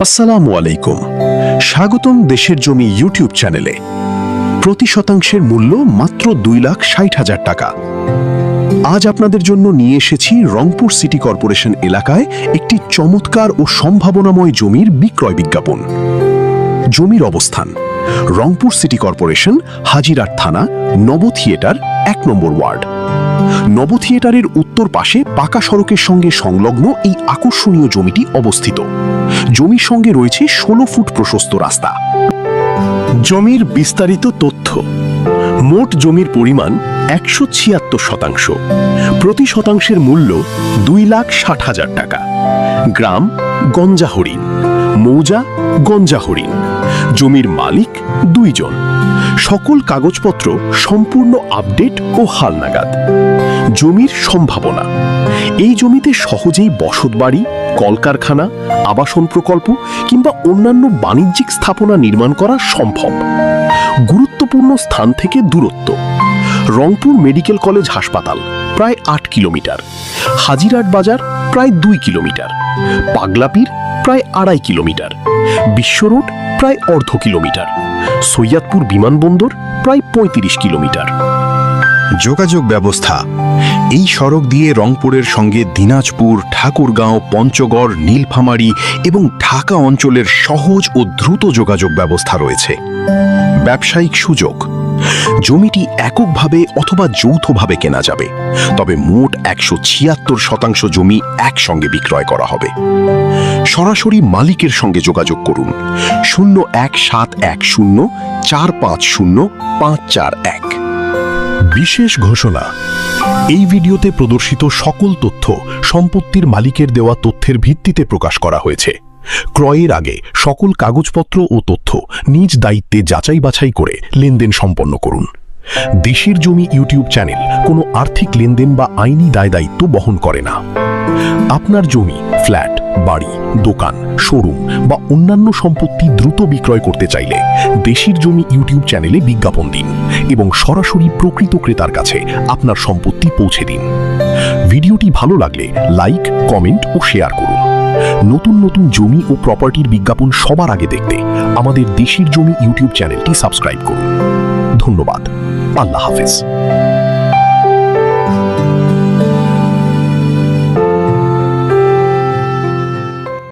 আসসালামু আলাইকুম। স্বাগতম দেশের জমি ইউটিউব চ্যানেলে। প্রতি শতাংশের মূল্য মাত্র 2,60,000 টাকা। আজ আপনাদের জন্য নিয়ে এসেছি রংপুর সিটি কর্পোরেশন এলাকায় একটি চমৎকার ও সম্ভাবনাময় জমির বিক্রয় বিজ্ঞাপন। জমির অবস্থান রংপুর সিটি কর্পোরেশন, হাজিরাট থানা, নব থিয়েটার 1 নম্বর ওয়ার্ড। নব থিয়েটারের উত্তর পাশে পাকা সড়কের সঙ্গে সংলগ্ন এই আকর্ষণীয় জমিটি অবস্থিত। জমির সঙ্গে রয়েছে 16 ফুট প্রশস্ত রাস্তা। জমির বিস্তারিত তথ্য: মোট জমির পরিমাণ 176 শতাংশ। প্রতি শতাংশের মূল্য 2,60,000 টাকা। গ্রাম গঞ্জাহরিণ, মৌজা গঞ্জাহরিণ। জমির মালিক 2 জন। সকল কাগজপত্র সম্পূর্ণ আপডেট ও হালনাগাদ। জমির সম্ভাবনা: এই জমিতে সহজেই বসতবাড়ি, কলকারখানা, আবাসন প্রকল্প কিংবা অন্যান্য বাণিজ্যিক স্থাপনা নির্মাণ করা সম্ভব। গুরুত্বপূর্ণ স্থান থেকে দূরত্ব: রংপুর মেডিকেল কলেজ হাসপাতাল প্রায় 8 কিলোমিটার, হাজিরাট বাজার প্রায় 2 কিলোমিটার, পাগলাপীর প্রায় 2.5 কিলোমিটার, বিশ্ব রোড প্রায় 1/2 কিলোমিটার, সৈয়দপুর বিমানবন্দর প্রায় 35 কিলোমিটার। যোগাযোগ ব্যবস্থা: এই সড়ক দিয়ে রংপুরের সঙ্গে দিনাজপুর, ঠাকুরগাঁও, পঞ্চগড়, নীলফামারী এবং ঢাকা অঞ্চলের সহজ ও দ্রুত যোগাযোগ ব্যবস্থা রয়েছে। ব্যবসায়িক সুযোগ: জমিটি এককভাবে অথবা যৌথভাবে কেনা যাবে, তবে মোট 176 শতাংশ জমি একসঙ্গে বিক্রয় করা হবে। সরাসরি মালিকের সঙ্গে যোগাযোগ করুন 01710450 541। বিশেষ ঘোষণা: এই ভিডিওতে প্রদর্শিত সকল তথ্য সম্পত্তির মালিকের দেওয়া তথ্যের ভিত্তিতে প্রকাশ করা হয়েছে। ক্রয়ের আগে সকল কাগজপত্র ও তথ্য নিজ দায়িত্বে যাচাই বাছাই করে লেনদেন সম্পন্ন করুন। দেশের জমি ইউটিউব চ্যানেল কোনো আর্থিক লেনদেন বা আইনি দায়-দায়িত্ব বহন করে না। আপনার জমি, ফ্ল্যাট, বাড়ি, দোকান, শোরুম বা অন্যান্য সম্পত্তি দ্রুত বিক্রয় করতে চাইলে দেশের জমি ইউটিউব চ্যানেলে বিজ্ঞাপন দিন এবং সরাসরি প্রকৃত ক্রেতার কাছে আপনার সম্পত্তি পৌঁছে দিন। ভিডিওটি ভালো লাগলে লাইক, কমেন্ট ও শেয়ার করুন। নতুন নতুন জমি ও প্রপার্টির বিজ্ঞাপন সবার আগে দেখতে আমাদের দেশের জমি ইউটিউব চ্যানেলটি সাবস্ক্রাইব করুন। ধন্যবাদ। আল্লাহ হাফেজ।